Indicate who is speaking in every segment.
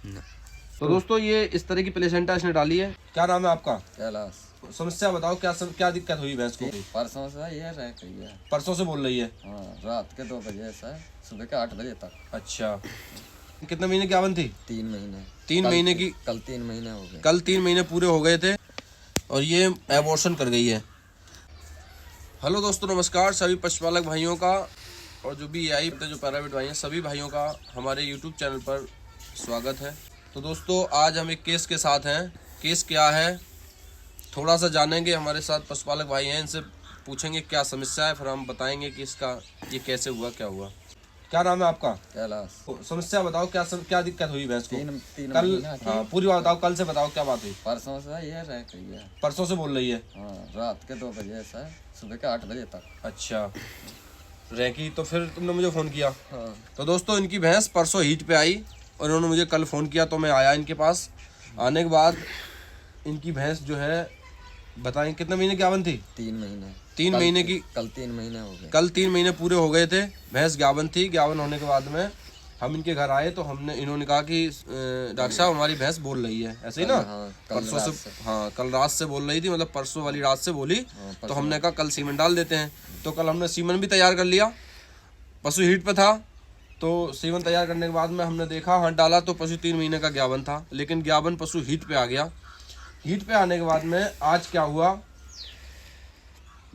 Speaker 1: तो दोस्तों ये इस तरह की प्लेसेंटा इसने डाली है। क्या नाम है आपका?
Speaker 2: कैलाश।
Speaker 1: समस्या बताओ, क्या दिक्कत हुई भैंस को?
Speaker 2: परसों से ये रह गई है।
Speaker 1: परसों से बोल रही है?
Speaker 2: हाँ, रात के 2 बजे से सुबह के 8 बजे तक।
Speaker 1: अच्छा, कितने महीने की गाभन थी?
Speaker 2: 3 महीने।
Speaker 1: 3 महीने की?
Speaker 2: कल 3 महीने हो गए।
Speaker 1: कल 3 महीने पूरे हो गए थे और ये एबॉर्शन कर गई है। हेलो दोस्तों, नमस्कार सभी पशुपालक भाइयों का और जो भी AI जो प्राइवेट भाई हैं सभी भाइयों का हमारे YouTube चैनल पर स्वागत है। तो दोस्तों आज हम एक केस के साथ हैं। केस क्या है थोड़ा सा जानेंगे। हमारे साथ पशुपालक भाई हैं, इनसे पूछेंगे क्या समस्या है, फिर हम बताएंगे कि इसका ये कैसे हुआ, क्या हुआ। क्या नाम है आपका?
Speaker 2: कैलाश।
Speaker 1: समस्या बताओ, क्या दिक्कत हुई भैंस को?
Speaker 2: तीन
Speaker 1: कल
Speaker 2: महीने की।
Speaker 1: हाँ पूरी बात बताओ, कल से बताओ क्या बात हुई?
Speaker 2: परसों से ये रह गई है।
Speaker 1: परसों से बोल रही है?
Speaker 2: हाँ, रात के 2 बजे से सुबह के 8 बजे तक।
Speaker 1: अच्छा, रैकी तो फिर तुमने मुझे फ़ोन किया?
Speaker 2: हाँ।
Speaker 1: तो दोस्तों इनकी भैंस परसों हीट पे आई और इन्होंने मुझे कल फ़ोन किया तो मैं आया इनके पास। आने के बाद इनकी भैंस जो है बताएं कितने महीने की गाभन थी?
Speaker 2: 3 महीने।
Speaker 1: 3 महीने की?
Speaker 2: कल 3 महीने हो गए।
Speaker 1: कल 3 महीने पूरे हो गए थे। भैंस गाभन थी। गाभन होने के बाद में हम इनके घर आए तो इन्होंने कहा कि डॉक्टर साहब हमारी भैंस बोल रही है, ऐसे ही ना?
Speaker 2: हाँ,
Speaker 1: परसों से हाँ, कल रात से बोल रही थी, मतलब परसों वाली रात से बोली। तो हमने कहा कल सीमेंट डाल देते हैं। तो कल हमने सीमेंट भी तैयार कर लिया। पशु हीट पे था तो सीमेंट तैयार करने के बाद में हमने देखा, हाँ डाला तो पशु 3 महीने का गाभन था, लेकिन गाभन पशु हीट पे आ गया। हीट पे आने के बाद में आज क्या हुआ,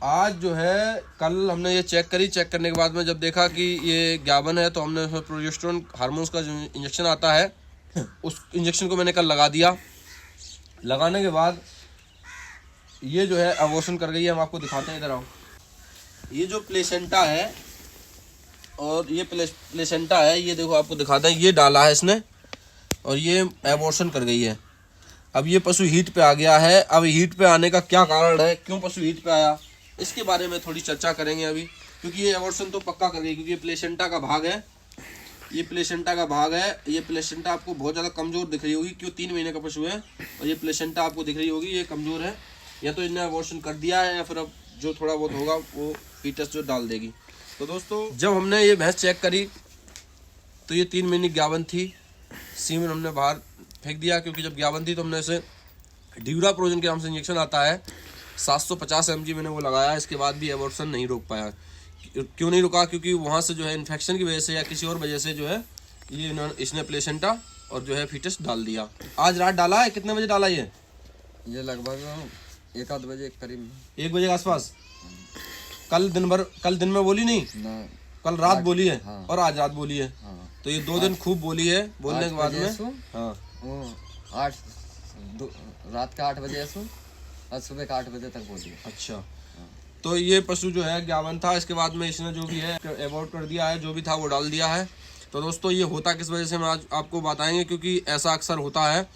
Speaker 1: आज जो है कल हमने ये चेक करी। चेक करने के बाद में जब देखा कि ये गाभन है तो हमने उसमें प्रोजेस्टेरोन हार्मोन्स का जो इंजेक्शन आता है उस इंजेक्शन को मैंने कल लगा दिया। लगाने के बाद ये जो है अबॉर्शन कर गई है। हम आपको दिखाते हैं, इधर आओ। ये जो प्लेसेंटा है और ये प्लेसेंटा है, ये देखो आपको दिखाते हैं, ये डाला है इसने और ये अबॉर्शन कर गई है। अब ये पशु हीट पे आ गया है। अब हीट पे आने का क्या कारण है, क्यों पशु हीट पे आया, इसके बारे में थोड़ी चर्चा करेंगे अभी। क्योंकि ये एबॉर्शन तो पक्का कर गई, क्योंकि ये प्लेसेंटा का भाग है। ये प्लेसेंटा का भाग है। ये प्लेसेंटा आपको बहुत ज़्यादा कमज़ोर दिख रही होगी, क्यों 3 महीने का पशु है और ये प्लेसेंटा आपको दिख रही होगी, ये कमज़ोर है। या तो इन्हें एबॉर्शन कर दिया है या फिर अब जो थोड़ा बहुत होगा वो फीटस जो डाल देगी। तो दोस्तों जब हमने ये भैंस चेक करी तो ये 3 महीने की गाभन थी। सीमेंट हमने बाहर फेंक दिया, क्योंकि जब गाभन थी तो हमने इसे ड्यूराप्रोजन के नाम से इंजेक्शन आता है 750 mg मैंने वो लगाया। इसके बाद भी एबॉर्शन नहीं रोक पाया। क्यों नहीं रुका? क्योंकि वहाँ से जो है इन्फेक्शन की वजह से या किसी और वजह से जो है ये इसने प्लेसेंटा और जो है फीटस डाल दिया। आज रात डाला है। कितने बजे डाला ये?
Speaker 2: ये लगभग 1-8 बजे करीब।
Speaker 1: 1 बजे के आसपास। कल दिन में बोली नहीं
Speaker 2: ना,
Speaker 1: कल रात बोली है।
Speaker 2: हाँ।
Speaker 1: और आज रात बोली है।
Speaker 2: हाँ।
Speaker 1: तो ये 2 दिन खूब बोली है। बोलने के बाद में हाँ
Speaker 2: रात के 8 बजे से और सुबह के 8 बजे तक बोली।
Speaker 1: अच्छा, तो ये पशु जो है गाभन था। इसके बाद में इसने जो भी है एबॉर्ट कर दिया है, जो भी था वो डाल दिया है। तो दोस्तों ये होता किस वजह से हम आज आपको बताएंगे, क्योंकि ऐसा अक्सर होता है,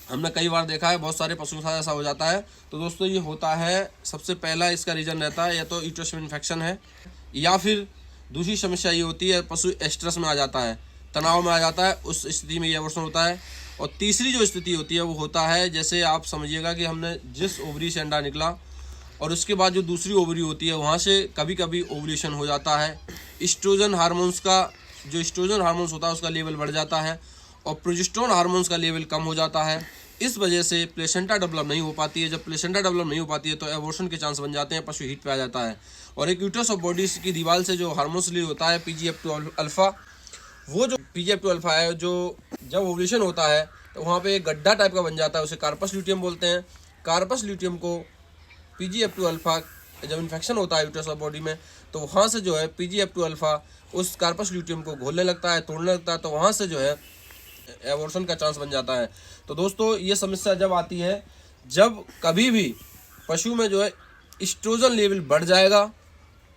Speaker 1: हमने कई बार देखा है, बहुत सारे पशु के साथ ऐसा हो जाता है। तो दोस्तों ये होता है, सबसे पहला इसका रीज़न रहता है या तो यूट्रस में इन्फेक्शन है, या फिर दूसरी समस्या ये होती है पशु स्ट्रेस में आ जाता है, तनाव में आ जाता है, उस स्थिति में ये एबॉर्शन होता है। और तीसरी जो स्थिति होती है वो होता है, जैसे आप समझिएगा कि हमने जिस ओवरी से अंडा निकला और उसके बाद जो दूसरी ओवरी होती है वहाँ से कभी कभी ओवुलेशन हो जाता है। एस्ट्रोजन हार्मोन्स का जो एस्ट्रोजन हार्मोन्स होता है उसका लेवल बढ़ जाता है और प्रोजेस्टेरोन हार्मोन्स का लेवल कम हो जाता है। इस वजह से प्लेसेंटा डेवलप नहीं हो पाती है। जब प्लेसेंटा डेवलप नहीं हो पाती है तो एबॉर्शन के चांस बन जाते हैं, पशु हीट पे आ जाता है। और एक यूट्रस ऑफ बॉडी की दीवार से जो हार्मोन्स रिलीज होता है PGF2 अल्फा, वो जो PGF2 अल्फा है, जो जब ओवुलेशन होता है तो वहाँ पे एक गड्ढा टाइप का बन जाता है, उसे कार्पस ल्यूटियम बोलते हैं। कार्पस ल्यूटियम को PGF2 अल्फा जब इन्फेक्शन होता है यूट्रस ऑफ बॉडी में तो वहाँ से जो है PGF2 अल्फा उस कार्पस ल्यूटियम को घोलने लगता है, तोड़ने लगता है, तो वहाँ से जो है एबॉर्शन का चांस बन जाता है। तो दोस्तों ये समस्या जब आती है जब कभी भी पशु में जो है एस्ट्रोजन लेवल बढ़ जाएगा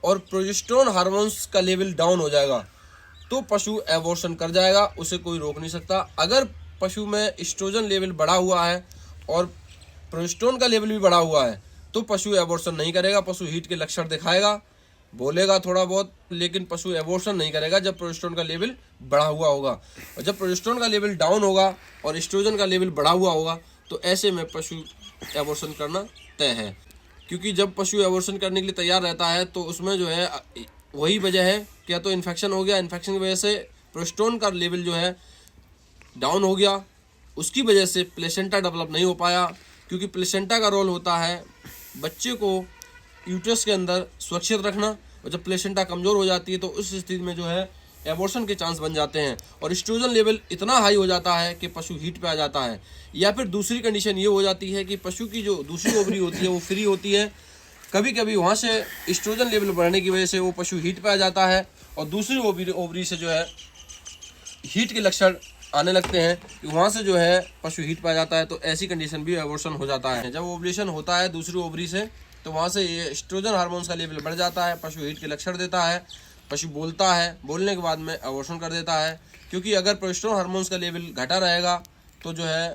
Speaker 1: और प्रोजेस्टेरोन हार्मोन्स का लेवल डाउन हो जाएगा तो पशु एबॉर्शन कर जाएगा, उसे कोई रोक नहीं सकता। अगर पशु में एस्ट्रोजन लेवल बढ़ा हुआ है और प्रोजेस्टेरोन का लेवल भी बढ़ा हुआ है तो पशु एबॉर्शन नहीं करेगा। पशु हीट के लक्षण दिखाएगा, बोलेगा थोड़ा बहुत, लेकिन पशु एबॉर्शन नहीं करेगा जब प्रोजेस्टेरोन का लेवल बढ़ा हुआ होगा। और जब प्रोजेस्टेरोन का लेवल डाउन होगा और एस्ट्रोजन का लेवल बढ़ा हुआ होगा तो ऐसे में पशु एबॉर्शन करना तय है। क्योंकि जब पशु एबॉर्शन करने के लिए तैयार रहता है तो उसमें जो है वही वजह है कि या तो इन्फेक्शन हो गया, इन्फेक्शन की वजह से प्रोजेस्टेरोन का लेवल जो है डाउन हो गया, उसकी वजह से प्लेसेंटा डेवलप नहीं हो पाया, क्योंकि प्लेसेंटा का रोल होता है बच्चे को यूट्रस के अंदर सुरक्षित रखना, और जब प्लेसेंटा कमज़ोर हो जाती है तो उस स्थिति में जो है एबॉर्शन के चांस बन जाते हैं और एस्ट्रोजन लेवल इतना हाई हो जाता है कि पशु हीट पे आ जाता है। या फिर दूसरी कंडीशन ये हो जाती है कि पशु की जो दूसरी ओवरी होती है वो फ्री होती है, कभी कभी वहाँ से एस्ट्रोजन लेवल बढ़ने की वजह से वो पशु हीट पे आ जाता है और दूसरी ओवरी से जो है हीट के लक्षण आने लगते हैं कि वहाँ से जो है पशु हीट पे आ जाता है। तो ऐसी कंडीशन भी एबॉर्शन हो जाता है। जब ओवुलेशन होता है दूसरी ओवरी से तो वहाँ से ये एस्ट्रोजन हार्मोन्स का लेवल बढ़ जाता है, पशु हीट के लक्षण देता है, पशु बोलता है, बोलने के बाद में एबॉर्शन कर देता है, क्योंकि अगर प्रोजेस्टेरोन हार्मोन्स का लेवल घटा रहेगा तो जो है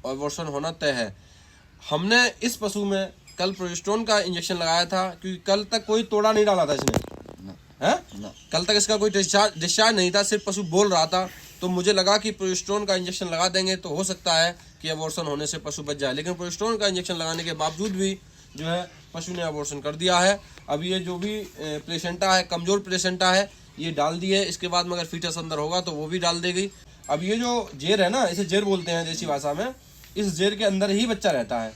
Speaker 1: एबॉर्शन होना तय है। हमने इस पशु में कल प्रोजेस्टेरोन का इंजेक्शन लगाया था, क्योंकि कल तक कोई तोड़ा नहीं डाला था इसने, है कल तक इसका कोई डिस्चार्ज नहीं था, सिर्फ पशु बोल रहा था। तो मुझे लगा कि प्रोजेस्टेरोन का इंजेक्शन लगा देंगे तो हो सकता है कि एबॉर्शन होने से पशु बच जाए, लेकिन प्रोजेस्टेरोन का इंजेक्शन लगाने के बावजूद भी जो है पशु ने एबॉर्शन कर दिया है। अब ये जो भी प्लेसेंटा है, कमज़ोर प्लेसेंटा है, ये डाल दी है। इसके बाद में अगर फीटस अंदर होगा तो वो भी डाल देगी। अब ये जो जेर है ना, इसे जेर बोलते हैं देसी भाषा में, इस जेर के अंदर ही बच्चा रहता है।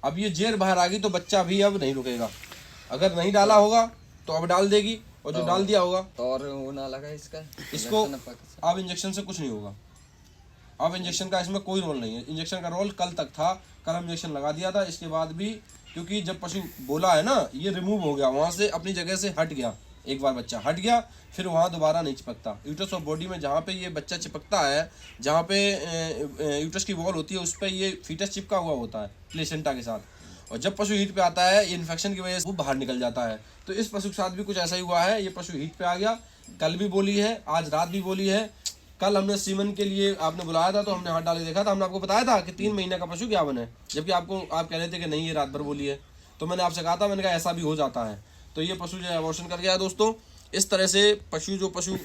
Speaker 1: अब ये जेर बाहर आ गई तो बच्चा भी अब नहीं रुकेगा, अगर नहीं डाला होगा तो अब डाल देगी, और जो डाल दिया होगा
Speaker 2: तो और वो ना लगा
Speaker 1: इसको अब इंजेक्शन से कुछ नहीं होगा। अब इंजेक्शन का इसमें कोई रोल नहीं है। इंजेक्शन का रोल कल तक था, कल हम इंजेक्शन लगा दिया था। इसके बाद भी क्योंकि जब पशु बोला है ना, ये रिमूव हो गया, वहाँ से अपनी जगह से हट गया, एक बार बच्चा हट गया फिर वहाँ दोबारा नहीं चिपकता। यूट्रस ऑफ बॉडी में जहाँ पे ये बच्चा चिपकता है, जहाँ पे यूट्रस की वॉल होती है उस पर ये फीटस चिपका हुआ होता है प्लेसेंटा के साथ, और जब पशु हीट पे आता है ये इन्फेक्शन की वजह से वो बाहर निकल जाता है। तो इस पशु के साथ भी कुछ ऐसा ही हुआ है। ये पशु हीट पे आ गया, कल भी बोली है, आज रात भी बोली है। कल हमने सीमन के लिए आपने बुलाया था तो हमने हाथ डाले देखा था, हमने आपको बताया था कि 3 महीने का पशु क्या बने, जबकि आप कह रहे थे कि नहीं ये रात भर बोली है। तो मैंने आपसे कहा था, मैंने कहा ऐसा भी हो जाता है। तो ये पशु जो है एबॉर्शन कर गया है दोस्तों। इस तरह से पशु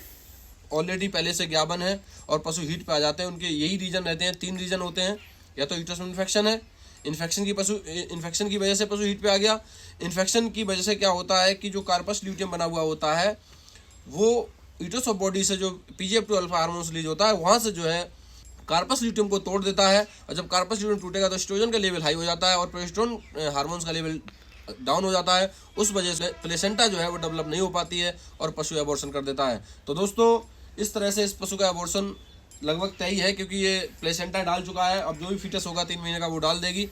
Speaker 1: ऑलरेडी पहले से ज्ञापन है और पशु हीट पे आ जाते हैं, उनके यही रीजन रहते हैं, 3 रीजन होते हैं। या तो यूट्रस में इन्फेक्शन है, इन्फेक्शन की वजह से पशु हीट पे आ गया। इन्फेक्शन की वजह से क्या होता है कि जो कार्पस ल्यूटियम बना हुआ होता है वो यूट्रस ऑफ बॉडी से जो PGF2 अल्फा हार्मोन रिलीज होता है वहाँ से जो है कार्पस ल्यूटियम को तोड़ देता है, और जब कार्पस ल्यूटियम टूटेगा तो एस्ट्रोजन का लेवल हाई हो जाता है और प्रोजेस्टेरोन हार्मोन्स का लेवल डाउन हो जाता है। उस वजह से प्लेसेंटा जो है वो डेवलप नहीं हो पाती है और पशु एबॉर्शन कर देता है। तो दोस्तों इस तरह से इस पशु का एबॉर्शन लगभग तय ही है, क्योंकि ये प्लेसेंटा डाल चुका है। अब जो भी फीटस होगा 3 महीने का वो डाल देगी।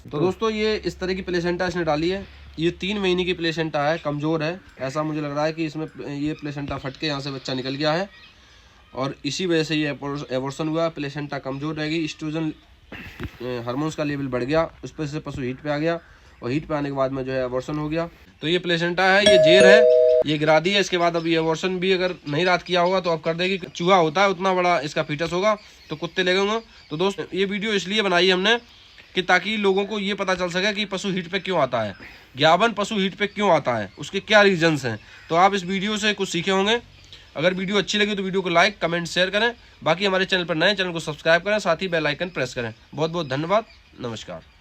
Speaker 1: तो दोस्तों ये इस तरह की प्लेसेंटा इसने डाली है। ये 3 महीने की प्लेसेंटा है, कमज़ोर है, ऐसा मुझे लग रहा है कि इसमें ये प्लेसेंटा फट के यहाँ से बच्चा निकल गया है और इसी वजह से ये एबॉर्शन हुआ। प्लेसेंटा कमज़ोर रहेगी, एस्ट्रोजन हार्मोन्स का लेवल बढ़ गया, उस पर से पशु हीट पे आ गया और हीट पे आने के बाद में जो है एबॉर्शन हो गया। तो ये प्लेसेंटा है, ये जेर है, ये गिरा दी है। इसके बाद अभी एबॉर्शन भी अगर नहीं रात किया होगा तो अब कर देगी। चूहा होता है उतना बड़ा इसका फीटस होगा तो कुत्ते लगेंगे। तो दोस्त ये वीडियो इसलिए बनाई हमने कि ताकि लोगों को ये पता चल सके कि पशु हीट पे क्यों आता है, ज्ञापन पशु हीट पे क्यों आता है, उसके क्या रीजंस हैं। तो आप इस वीडियो से कुछ सीखे होंगे। अगर वीडियो अच्छी लगी तो वीडियो को लाइक, कमेंट, शेयर करें। बाकी हमारे चैनल पर नए, चैनल को सब्सक्राइब करें, साथ ही बेल आइकन प्रेस करें। बहुत बहुत धन्यवाद, नमस्कार।